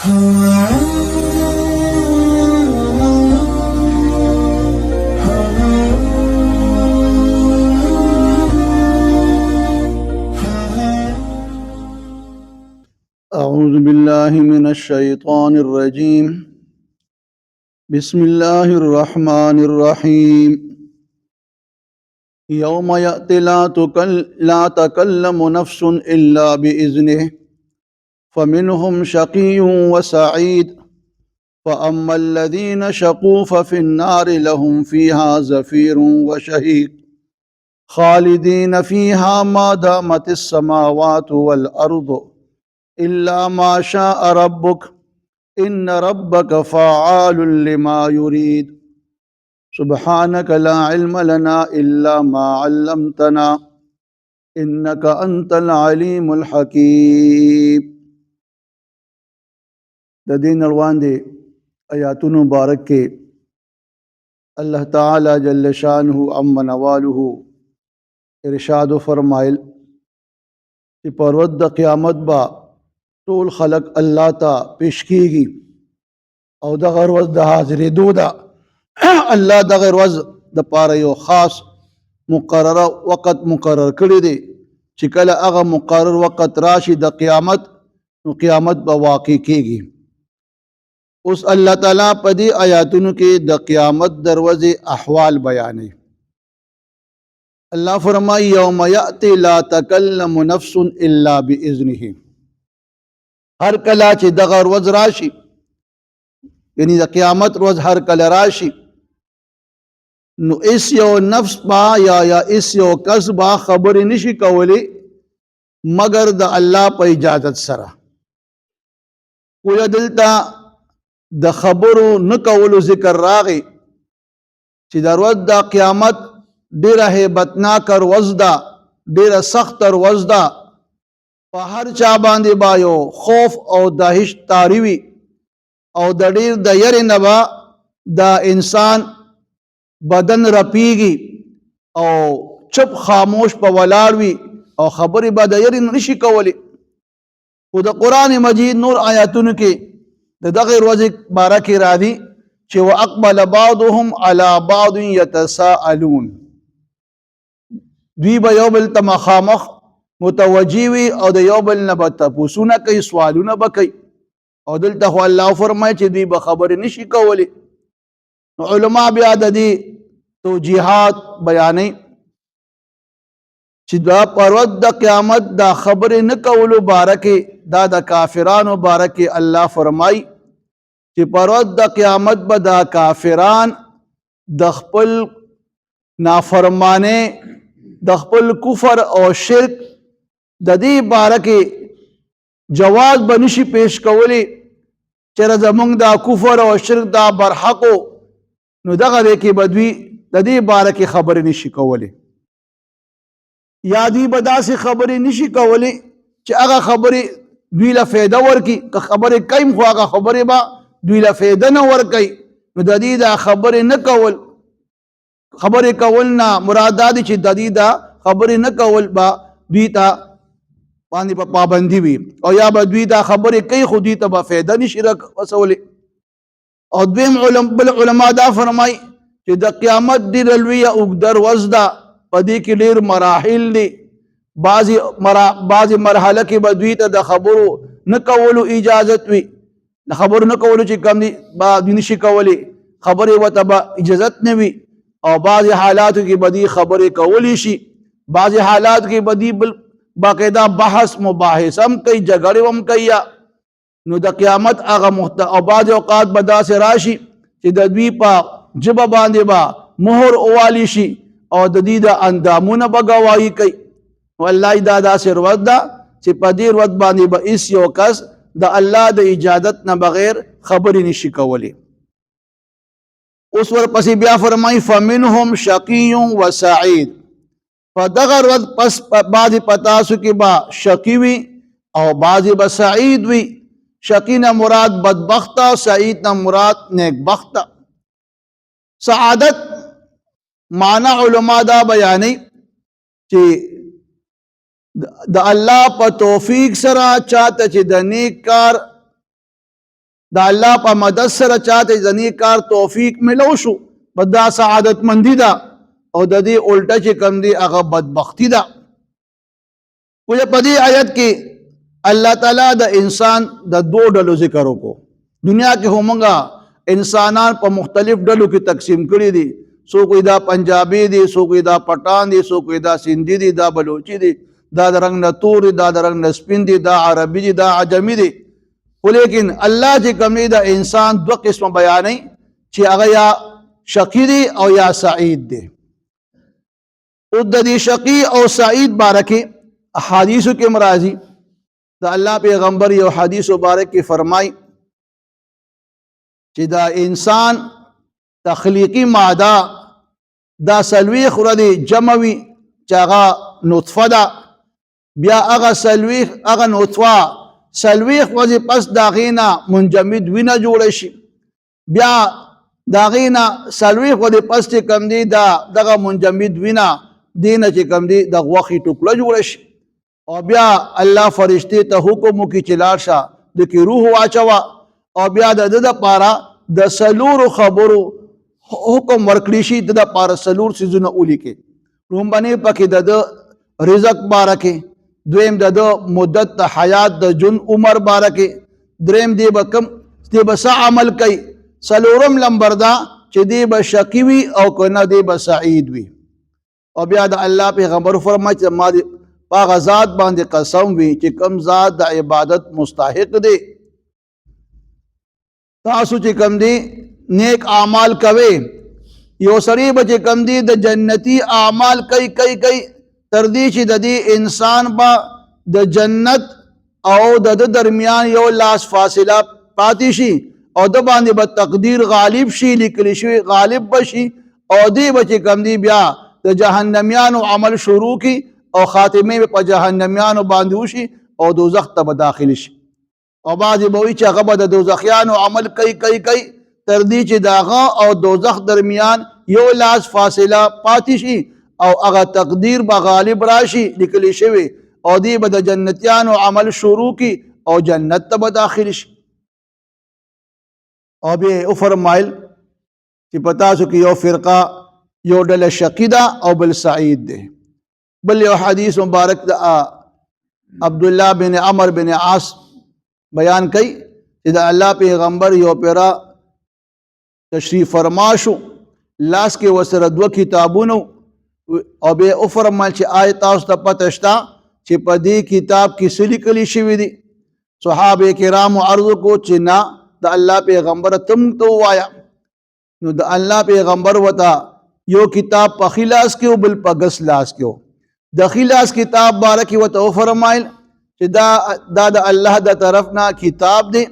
أعوذ بالله من الشيطان الرجيم. بسم الله الرحمن الرحيم. يوم يأتي لا تكلم نفس إلا بإذنه فمنهم شقي وسعيد فأما الذين شقوا ففي النار لهم فيها زفير وشهيق خالدين فيها ما دامت السماوات والأرض إلا ما شاء ربك إن ربك فعال لما يريد سبحانك لا علم لنا إلا ما علمتنا إنك أنت العليم الحكيم. د دین روان دي آیاتونو مبارک کې الله تعالی جل شانه عم نواله ارشاد فرمایل چې پر ورځ د قیامت با ټول خلق الله ته پیش کیږي او دغه ورځ د حاضرېدو ده الله دغه ورځ د پاره یو خاص مقرره وخت مقرر کړی دی چې کله هغه مقرر وخت راشي د قیامت نو قیامت به واقع کیږي. اوس الله تعالی په دې آیاتونو کې د قیامت دروازې احوال بیانوي. الله فرمایي یوم یأتی لا تکلم نفس الا باذنه. هر کله چې دغه ورځ راشي یعنی د قیامت ورځ هر کله راشي نو اس یو نفس با یا اس یو کس با خبرې نشي کولی مگر د الله په اجازت سره. کویا دلته د خبرو نه کولو ذکر راغی چې د ورځ د قیامت ډیره هیبتناک ورځ ده، ډیره سخت ورځ ده. په هر چا باندې با یو خوف او دهش طاری وي او د ډیر د یری نه به د انسان بدن رپیږي او چپ خاموش په ولاړ وي او خبرې به د یری نشي کولی. خو د قرآن مجید نور آیاتونو کې د دغه ورځې باره کې راځي چې واقبل بعضهم علی بعض یتساءلون. دوی به یو بل ته مخامخ متوجی وي او د یو بل نه به تپوسونه کوي، سوالونه به کوي. او دلته خو الله فرمایي چې دوی به خبرې نشي کولی. نو علما بیا د دې توجیحات بیانوي چې دا پر ورځ د قیامت دا خبرې نه کولو باره کې دا د کافرانو باره کې الله فرمایي چې پر ورځ د قیامت به دا کافران د خپل نافرمانه د خپل کفر او شرک د دې باره کې جواز به نشي پیش کولی چې زمونږ دا کفر او شرک دا برحقو، نو دغه دی کې به دوی د دې باره کې خبرې نشي کولی. یا دوی به داسې خبرې نشي کولی چې هغه خبرې دوی له فایده ورکړي. که خبرې کوي خو هغه خبرې به دوی له فایده نه ورکوي. نو د دې دا خبرې نه کول، خبرې کول نه مراد دا دی چې د دې دا خبرې نه کول به دوی ته باندې په پابندي وي او یا به دوی دا خبرې کوي خو دوی ته به فایده نشي رسولی. او دویم بل علما دا فرمایي چې د قیامت ډېره لویه اوږده ورځ ده، په دې کې ډېر مراحل دي. بعضې مرحله کې به دوی ته د خبرو نه کولو اجازت وي، د خبرو نه کولو چې کوم دي به دوی نشي کولی، خبرې ورته به اجازت نه وي. او بعضې حالاتو کې به دوی خبرې کولی شي، بعضې حالاتو کې به دوی باقاعده بحث مباحث هم کوي، جګړې هم کوي. نو د قیامت هغه او بعضې اوقات به داسې راشي چې د دوی په ژبه باندې به مهر اوالی شي او د دې د اندامونه به ګواهي کوي. والله دا داسې ورځ ده چې په دې ورځ باندې به هیڅ یو کس د الله د اجازت نه بغیر خبرې نشي کولی. اوس ورپسې بیا فرمایي فمنهم شقی و سعید. په دغه ورځ پس بعضې په تاسو کې به شقی وي او بعضې به سعید وي. شقی نه مراد بدبخته، سعید نه مراد نیکبخته. سعادت معنی علما دا بیانی چې د الله په توفیق سره چاته چې د نیک کار دا الله په مدد سره چاته ځنی کار توفیق ملو شو بدا سعادت مندی دا او د دې الټه چې کم دی هغه بدبختی دا. په دې آیت کې الله تعالی د انسان د دوه ډلو ذکر وکړو. دنیا کې همغه انسانان په مختلف ډلو کې تقسیم کړي دي. څوک دا پنجابي دي، څوک دا پټان دي، څوک دا سندھی دي، دا بلوچي دي، دا د رنگ نه تور دي، دا د رنگ نه سپین دي، دا عربي دي، دا عجمي دي. ولیکن الله چې کوم دی د انسان دوه قسم بیانوي چې هغه یا شقی دی او یا سعید دی. او د دې شقی او سعید بارکه احادیث کې مرাজি د الله پیغمبر یو حدیث مبارک کې فرمای چې دا انسان تخلیقی ماده دا سلویخ ردی جمعوی چې هغه نطفه ده، بیا هغه سلویخ هغه نطفه سلویخ وځي پس دا غینا منجمد وینه جوړ شي، بیا دا غینا سلویخ وځي پس چې کم دی دا دغه منجمد وینه دینه چې کم دی د غوخي ټوکړه جوړ شي، او بیا الله فرشتي ته حکم وکړي چې لاړ شه د کې روح واچوه، او بیا د د پاره د سلور خبرو حکم ورکړي شي د پاره سلور سيزونه ولیکي. رومبني پکې د رزق بارکه، دویم د مدت حیات د جن عمر بارکه، دریم دی بکم دی بس عمل کوي، سلورم لمبر دا چې دی به شقی وي او کنه دی به سعید وي. او بیا د الله پیغمبر فرمایي چې ما هغه ذات باندې قسم وي چې کوم ذات د عبادت مستحق دی. تاسو چې کوم دی نیک اعمال کوي، یو سړی به چې کوم دی د جنتی اعمال کوي تر دې چې د دې انسان با د جنت او د درمیان یو لاس فاصله پاتې شي او د باندې به تقدیر غالب شي، لیکل شي غالب بشي، او دی به چې کوم دی بیا د جهنميانو عمل شروع کی او خاتمه په جهنميانو باندې وشي او دوزخ ته به داخل شي. او بعضې به وي چې هغه به د دوزخیانو عمل کوي تر دې چې د هغه او دوزخ درمیان یو لاس فاصله پاتې شي او هغه تقدیر به غالب راشي لیکل شوی، او دی به د جنتیانو عمل شروع کی او جنت ته به داخل شي. او بیا او فرمایل چې په تاسو کې یو فرقه یو ډله شقی ده او بل سعید ده. بل یو حدیث مبارک د عبد الله بن عمر بن عاص بیان کوي چې د الله پیغمبر یو پیرا تشریف فرما شو، لاس کې وسره دوه کتابونه، او به او فرمایل چې آیت تاسو ته پته شته چې په دې کتاب کې څه لیکل شوي دي؟ صحابه کرام عرض کو چې نه د الله پیغمبر تم تو وایا. نو د الله پیغمبر وتا یو کتاب په خلاص کې او بل په غس لاس کې، د خلاص کتاب بارکی وته فرمایل چې دا د الله د طرف نه کتاب دی،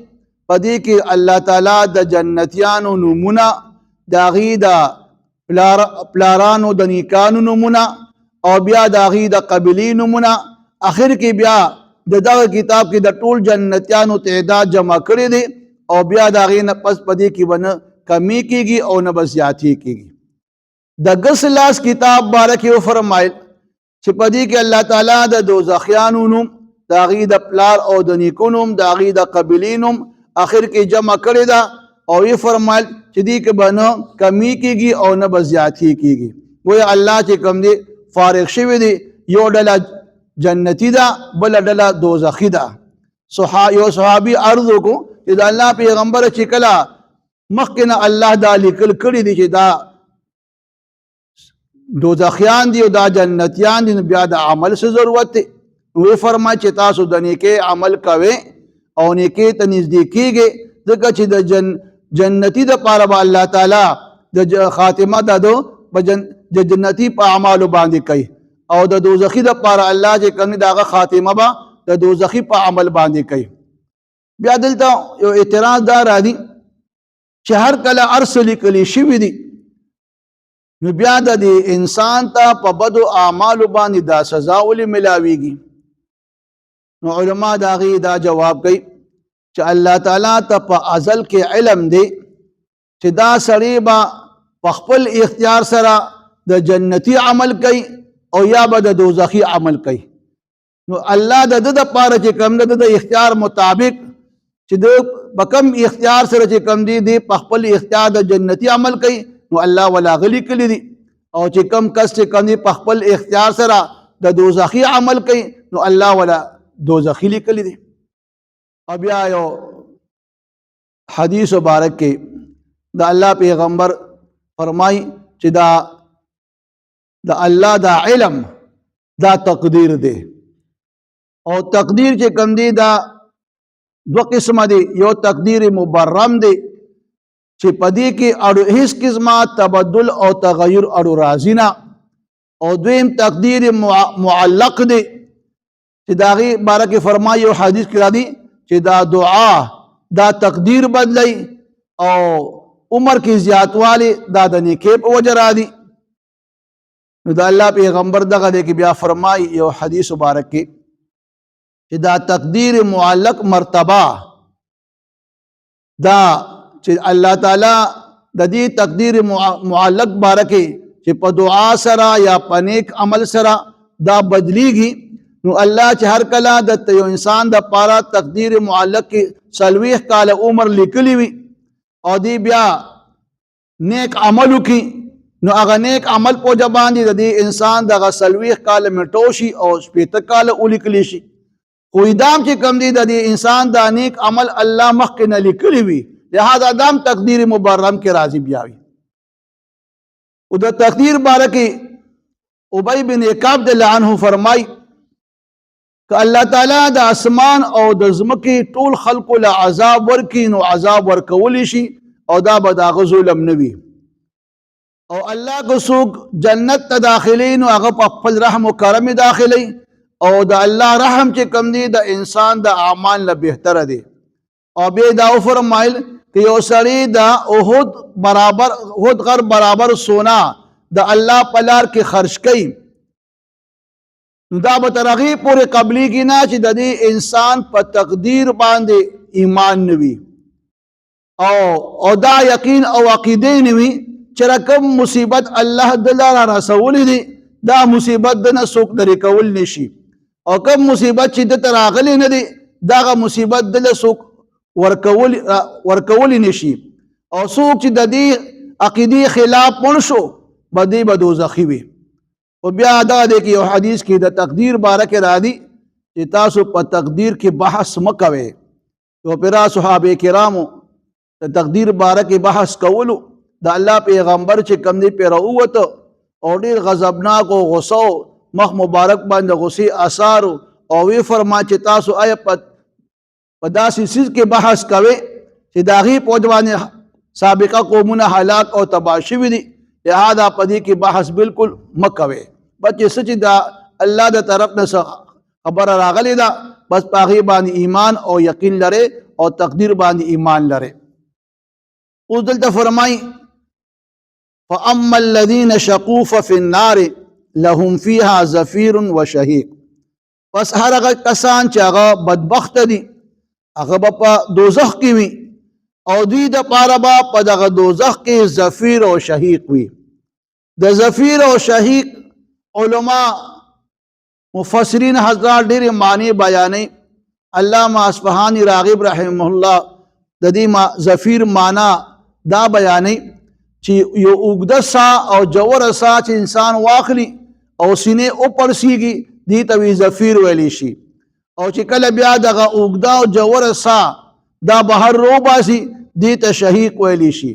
په دې کې الله تعالی د جنتیانو نمونه، د هغې د پلارانو د نیکانو نمونه، او بیا د هغې د قبیلې نمونه، اخر کې بیا د دغه کتاب کې د ټول جنتیانو تعداد جمع کړی دی، او بیا د هغې نه پس په دې کې به نه کمی کېږي او نه به زیاتې کېږي. د ګس لاس کتاب بارکی وفرمایل چې په دې کې الله تعالی د دوزخیانو نوم، د هغې د پلار او د نیکو نوم، د هغې د قبیلې نوم اخر کې جمع کړی ده، او یې فرمایل چې دې کې به نه کمی کېږي او نه به زیاتې کېږي. گویا الله چې کوم دی فارغ شوی دی، یو ډله جنتی ده بله ډله دوزخي ده. یو صحابي عرض وکړو چې د الله پیغمبر چې کله مخکې نه الله دا لیکل کړي دي چې دا دوزخیان دي او دا جنتیان دي، بیا د عمل څه ضرورت دی؟ وی فرمایي چې تاسو د نیکۍ عمل کوئ او نیکۍ ته نږدې کېږئ، ځکه چې د جنتی دپاره به الله تعالی د خاتمه د جنتی په اعمالو باندې کوي، او د دوزخي دپاره الله چې کوم د هغه خاتمه به د دوزخي په عمل باندې کوي. بیا دلته یو اعتراض دا راځي چې هر کله هر څه لیکلي شوي دي، نو بیا د دې انسان ته په بدو اعمالو باندې دا سزا ولې ملاویږي؟ نو علما د هغې دا جواب کوي چې الله تعالی ته په ازل کې علم دی چې دا سړی به په خپل اختیار سره د جنتی عمل کوي او یا به د دوزخي عمل کوي. نو الله د ده دپاره چې کوم د اختیار مطابق چې د په کم اختیار سره چې کم دی په خپل اختیار د جنتی عمل کوي نو الله ولا غلی کړي دي، او چې کم کس چې کم دی په خپل اختیار سره د دوزخي عمل کوي نو الله ولا دوزخي لیکلي دي. او بیا یو حدیث مبارک کې د الله پیغمبر فرمای چې دا الله دا علم دا تقدیر دی، او تقدیر چې کم دی دا دو قسمه دی. یو تقدیر مبرم دی چې پدې کې اړو هیڅ قسمه تبدل او تغیر اړو راځي نه، او دویم تقدیر معلق دی چې داغي باره کې فرمایي یو حدیث کې راځي چې دا دعا دا تقدیر بدلی او عمر کې زیاتوالی دا د نیکۍ په وجه راځي. نو دا الله پیغمبر دغه دی کې بیا فرمایي یو حدیث مبارک کې چې دا تقدیر معلق مرتبه دا چې الله تعالی د دې تقدیر معلق باره کې چې په دعا سره یا په نیک عمل سره دا بدلیږي، نو الله چې هر کله د یو انسان د پاره تقدیر معلق کې 40 کال عمر لیکلی وي او دی بیا نیک عمل وکي نو هغه نیک عمل په جبان دي د دې انسان دغه 40 کال میټو شي او 70 کال ولیکلی شي. خو ادام چې کم دی د دې انسان د نیک عمل الله مخکې نه لیکلی وي، لہذا ادم تقدیر مبرم کې راضي بیا وي. او د تقدیر باره کې ابی بن کعب رضی الله عنه فرمای کہ اللہ تعالیٰ دا اسمان او د ځمکې ټول خلقو له عذاب ورکي نو عذاب ورکولی شي او دا به د هغه ظلم نه وي، او الله که څوک جنت ته داخلي نو هغه په خپل رحم و کرم داخلي، او د الله رحم چې کم دی د انسان د اعمال نه بهتره دی. او بیا دا فرمایل کہ یو سړی د احد غر برابر سونا د الله په لار کې خرج کوي نو دا به تر هغې پورې قبلیږي نه چې د دې انسان په تقدیر باندې ایمان نه وي او دا یقین او عقیده نه وي چې کوم مصیبت الله دله را رسولی دی دا مصیبت دنه څوک لرې کول نشي، او کوم مصیبت چې دته راغلی نه دی دغه مصیبت دله څوک ورکولی نشي، او څوک چې د دې عقیدې خلاف مړ شو به دی به دوزخي وي. او بیا دا دی کې یو حدیث کې د تقدیر باره کې راځي چې تاسو په تقدیر کې بحث مه کوئ. یو پیرا صحابه کرامو د تقدیر باره کې بحث کولو د الله پیغمبر چې کم دی پې راووته او ډېر غضبناک او غصه مخ مبارک باندې غصې اثار او وی فرما چې تاسو آیا په داسې څیز کې بحث کوئ چې د هغې په وجه باندې سابقه قومونه هلاک او تباه شوي دي، لہذا په دې کې بحث بالکل مه کوئ. بچې څه چې د الله د طرف نه خبره راغلی ده بس په هغې باندې ایمان او یقین لرئ او تقدیر باندې ایمان لرئ. اوس دلته فرمایي فاما الذین شقوا ففي النار لهم فيها زفیر وشهیق، پس هر هغه کسان چې هغه بدبخت دي هغه به په دوزخ کې وي او دوی د پاره به په دغه دوزخ کې زفیر او شهیق وي. د زفیر او شهیق علما مفسرین حضرات ډېرې معنی بیانوي. علامه اصفهانی راغب رحمه الله د دې زفیر معنا دا بیانوي چې یو اوږده سا او جوره سا چې انسان واخلي او سینې وپړسیږي دې ته وی زفیر ویلی شي، او چې کله بیا دغه اوږده او جوره سا دا بهر روباسي دې ته شهیق ویلی شي.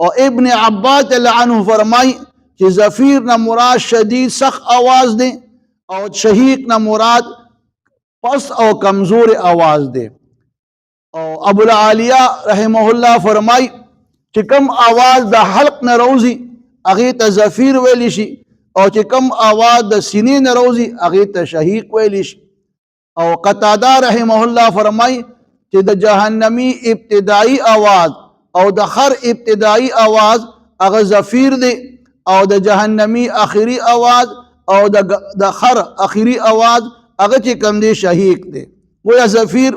او ابن عباس رضی الله عنه فرمای چې زفیر نه مراد شدید سخت آواز دی او شهیق نه مراد پس او کمزور آواز دی. او ابو العالیہ رحمه الله فرمای چې کم آواز د حلق نه روزي هغې ته زفیر ویلی شي، او چې کم آواز د سینې نه روزي هغې ته شهیق ویلی شي. او قتاده رحمه الله فرمای چې د جهنمی ابتدائی آواز او د خر ابتدائی آواز هغه زفیر دی، او د جهنمی آخری آواز او د خر آخری آواز هغه چې کم دی شهیق دی. گویا زفیر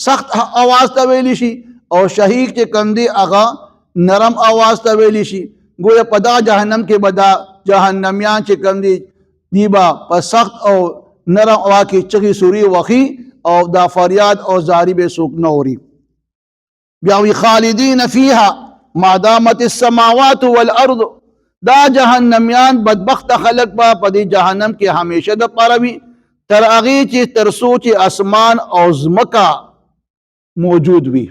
سخت آواز ته ویلی شي او شهیق چې کم دی هغه نرم آواز ته ویلی شي. گویا په دا جهنم کې به دا جهنمیان چې کم دی با په سخت او نرم آواز کې چغې سوری وخي او دا فریاد او زاری به څوک نه اوري. بیا وی خالدین فیها ما دامت السماوات والارض، دا جهنمیان بدبخت خلق با پدی جهنم کې همیشه د پاره وي تر هغې چې تر څو چې اسمان او ځمکه موجود وي.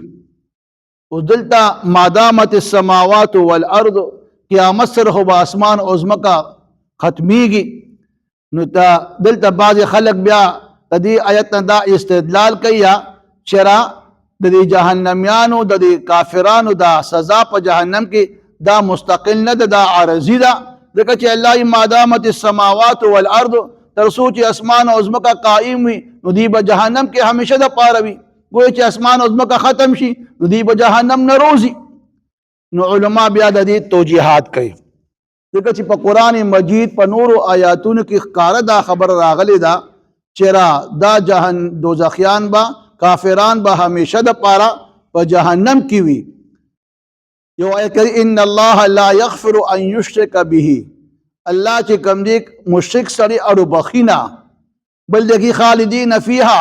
او دلته ما دامت السماوات والارض، قیامت سره خو به اسمان او ځمکه ختمیږي. نو دلته بعضې خلق بیا د دې آیت نه دا استدلال کوي چې را د دې جهنمیانو د دې کافرانو دا سزا په جهنم کې دا مستقل نه ده، دا عارضي ده. ځکه چې الله ما دامت السماوات والارض، تر څو چې اسمان او ځمکه قائم وي نو دی به جهنم کې همیشه د پاره وي. ګویا چې اسمان او ځمکه ختم شي نو دی به جهنم نه روزي. نو علما بیا د دې توجیهات کوي، ځکه چې په قرآن مجید په نورو آیاتونو کې ښکاره دا خبر راغلی ده چې را دا دوزخیان به کافران به همیشه د پاره په جهنم کې وي. یو آیت کوي ان الله لا یغفر ان یشرک به، الله چې کوم دی مشرک سړی اړو بخینا، بل دغه خالدین فیها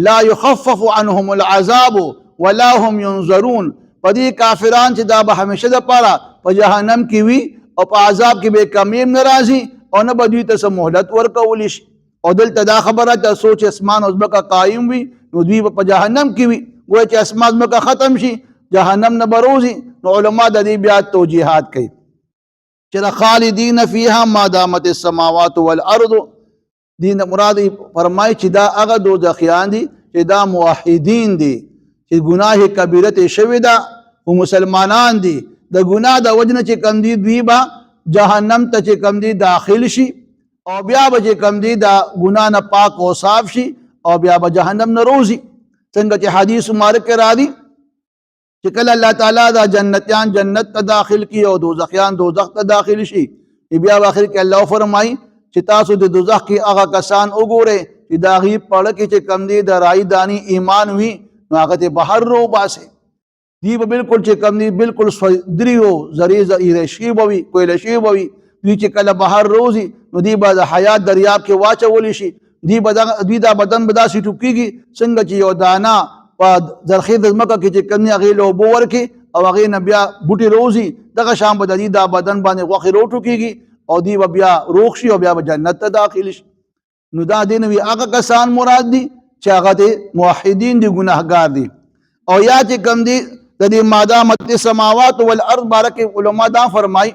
لا یخفف عنهم العذاب ولا هم ينظرون. په دې کافران چې دا به همیشه د پاره په جهنم کې وي او په عذاب کې به کمیم ناراضي او نه به دوی ته مهلت ورکول شي. او دلته دا خبره ته سوچ اسمان او ځمکه قائم وي نو دوی په جهنم کې وي. ګویا چې اسمان ځمکه ختم شي جهنم نه بروزي. نو علما د دې بیا توجیهات کوي چې خالدین فیها ما دامت السماوات والارض، دین مراد فرمای چې دا هغه دوزخیان دي چې دا موحدین دي چې گناه کبیره ته شوی ده او مسلمانان دي. د ګناه د وجنه چې کم دي دوی به جهنم ته چې کم دي داخل شي او بیا به چې کم دي دا ګناه نه پاک او صاف شي او بیا به جهنم نه روزي. څنګه چې حدیث مبارک را دي چې کله الله تعالی دا جنتیان جنت ته داخل کی او دوزخیان دوزخ ته داخل شي، بیا اخر کې الله فرمایي چې تاسو د دوزخ کې هغه کسان وګورئ چې دا غي پړ کې چې کم دي د رای دانی ایمان وي نو هغه ته بهر رو باسه. دی به بالکل چې کم دي بالکل دریو زری شی بوي کویل شی بوي. دوی چې کله بهر روزي نو دی به د حیات دریاب کې واچول شي. دوی دا بدن به داسې ټوکېږي څنګه چې یو دانه په زرخیز ځمکه کې چې کم دي هغې له اوبو ورکړي او هغې نه بیا بوټي روزي، دغه شان به د دوی دا بدن باندې غوښې راوټوکېږي او دوی به بیا روغ شي او بیا به جنت ته داخل شي. نو دا دې نه وي هغه کسان مراد دي چې هغه د موحدین دي، ګناهګار دي. او یا چې کم دي د دې ما دامت السماوات والارض بارکه علما دا فرمای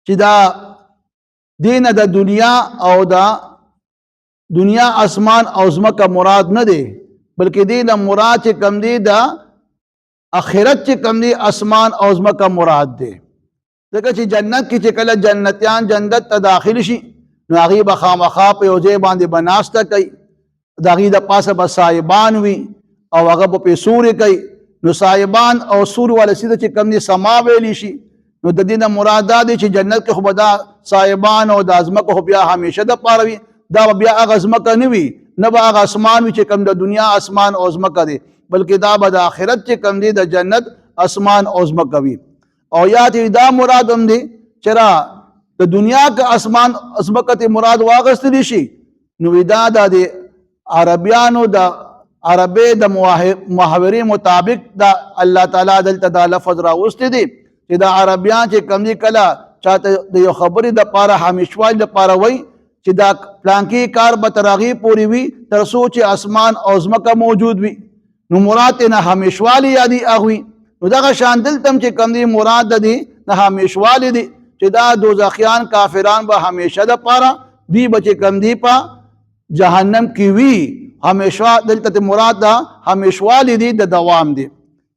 چې دا دینه د دنیا او دا دنیا اسمان او ځمکه مراد نه دی، بلکې دینه مراد چې کم دی دا اخرت چې کم دی اسمان او ځمکه مراد دی. ځکه چې جنت کې چې کله جنتیان جنت ته داخل شي نو هغې به خامخا په یو ځای باندې به ناسته کوي، د هغې د پاسه به صاحبان وي او هغه به پې سورې کوي. نو صاحبان او سور والا سیده چې کم دی سما ویلی شي. نو د دې نه مراد دا دی چې جنت کې خو به دا صاحبان او دا ځمکه خو بیا همیشه د پاره وي، دا بیا هغه ځمکه نه وي، نه به هغه اسمان وي چې کم د دنیا اسمان او ځمکه دی، بلکې دا به د آخرت چې کم دی د جنت اسمان او ځمکه وي. او یا ته دا مراد هم دی چې را د دنیا که اسمان ځمکه ته مراد واغستلی شي نو دا د عربیانو د عربی د محاورې مطابق دا الله تعالی دلته دا لفظ راوستی دی چې دا عربیان چې کم دی کله چاته د یو خبرې د پاره همیشوالي د پاره وایي چې دا پلانکی کار به تر هغې پورې وي تر څو چې اسمان او ځمکه موجود وي. نو مراد نه همیشوالي یا دی هغوی. نو دغه شان دلته هم چې کم دی مراد د دی نه همیشوالي دی چې دا دوزخیان کافران به همیشه د پاره دوی به چې کم دی په جهنم کې وي همیشه. دلته مراد دا همیشوالی دی د دوام دی.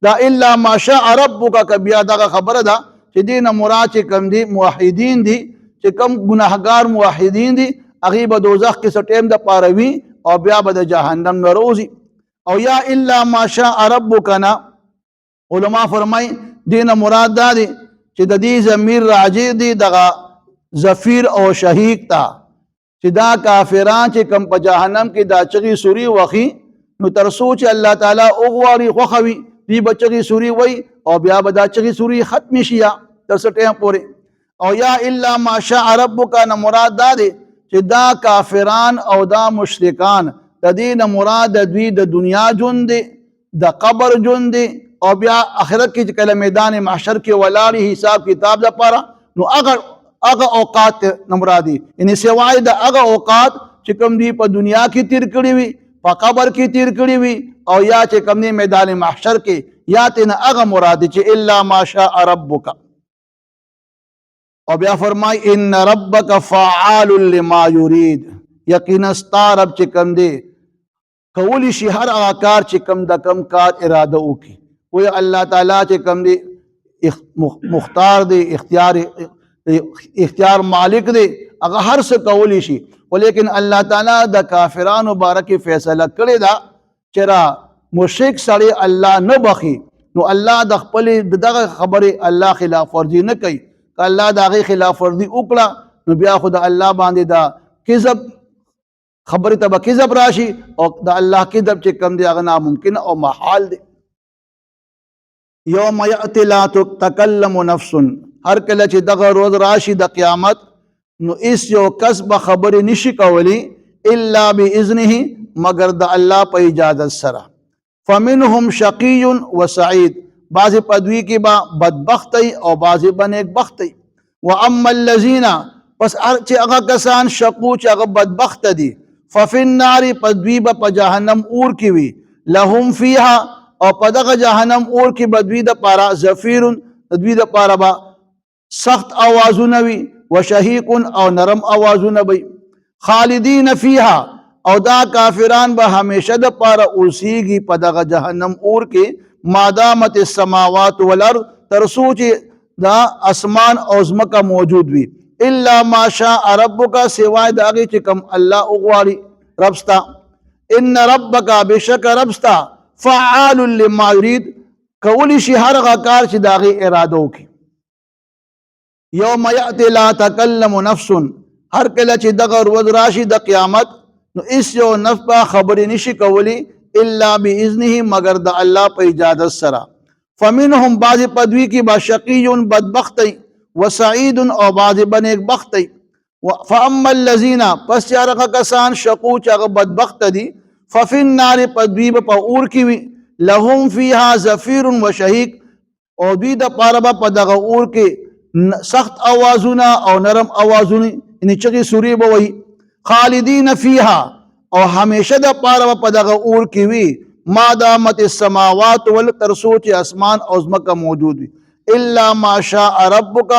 دا الا ما شاء ربک که بیا دغه خبره ده چې دینه مراد چې کم دی موحدین دی چې کم ګناهګار موحدین دی هغې به دوزخ کې څه ټیم د پاره وي او بیا به د جهنم نه روزي. او یا الا ما شاء ربک نه علما فرمای دینه مراد دا دی چې د دې ضمیر راجع دی دغه زفیر او شهیق ته چې دا کافران چې کم په جهنم کې دا چغې سوري وخي نو تر څو چې الله تعالی وغواړي خوښوي دوی به چغې سوري وایي او بیا به دا چغې سوري ختمې شي یا تر څه ټیم پورې. او یا الا ما شاء ربک نه مراد دا دی چې دا کافران او دا مشرکان د دې نه مراد د دوی د دنیا ژوند دی، د قبر ژوند دی او بیا آخرت کې کله میدان محشر کې ولاړی حساب کتاب لپاره نو هغه اوقات نه مرادي یعنی سوای د هغه اوقات چې کوم دی په دنیا کې تیر کړی وي په قبر کې تیر کړی وي او یا چې کوم دی میدان محشر کې یا تینا هغه مرادي چې الا ماشاء ربک او بیا فرمای ان ربک فعال لما یرید یقینا ستا رب چې کوم دی کولی شي هر هغه کار چې کوم د کم کار اراده وکړي وی الله تعالی چې کوم دی مختار دی اختیار مالک دی هغه هر څه کولی شي ولیکن الله تعالی د کافرانو بارکه فیصله کړی دا چې را مشرک سړی الله نه بخي نو الله د خپل دغه خبره الله خلاف ورزي نه کوي که الله دغه خلاف ورزي وکړه نو بیا خو د الله باندې دا کذب خبره ته کذب راشي او د الله کذب چې کم دی هغه ناممکن او محال دی یوم یأتی لا تکلم نفس هر کله چې دغه روز راشي د قیامت نو اس یو کس به خبرې نشي کولی الا باذنه مگر د الله په اجازت سره فمنهم شقی و سعید بعضی پدوی کې با بدبختی او بعضی به نیکبختی واما الذین پس چې هغه کسان شقو چې هغه بدبخت دي ففي النار پدوی به جهنم اور کې وي لهم فيها او په دغه جهنم اور کې بدوی د پارا زفیر دوی د پارا با سخت اوازونه وي وشهيق او نرم اوازونه وي خالدین فيها او دا کافران به همیشه د پاره اوسیږي په دغه جهنم اور کې مادامت السماوات والارض ترسو چې دا اسمان او زمکه موجود وي الا ماشاء ربک سوای دا هغه چې کوم الله اوغواړي ربستا ان ربک بشک ربستا فعال لما يريد کولی شي هر هغه کار چې داغه اراده وکي یوم یأتی لا تکلم نفس هر کله چې دغه ورځ راشي د قیامت نو اس یو نفس به خبرې نشي کولی الا باذنه مگر د الله په اجازت سره فمنهم بعض پدوی کی با شقی بدبختی وسعید او بعض بنیک بختی فاما الذین پس چارغه کسان شقو چاغه بدبخت دي ففي النار پدوی په اور کی وی لهم فيها زفیر وشهيق او دوی د پاره په دغه اور کې سخت اوازونه او نرم اوازونه ان چغي سوري به وي خالدین فيها او همیشه د پاره په دغه اور کې وي ما دامت السماوات والترسوت اسمان او زمکه موجود وي الا ما شاء ربک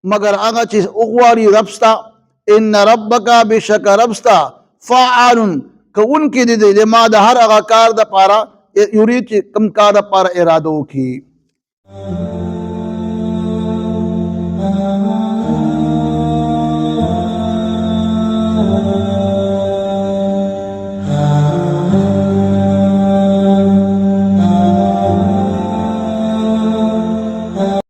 مگر هغه چې اوغواړي ربستا ان ربک بشک ربستا فعال کون کې د ما د هر هغه کار د پاره یرید کم کار د پاره اراده وکي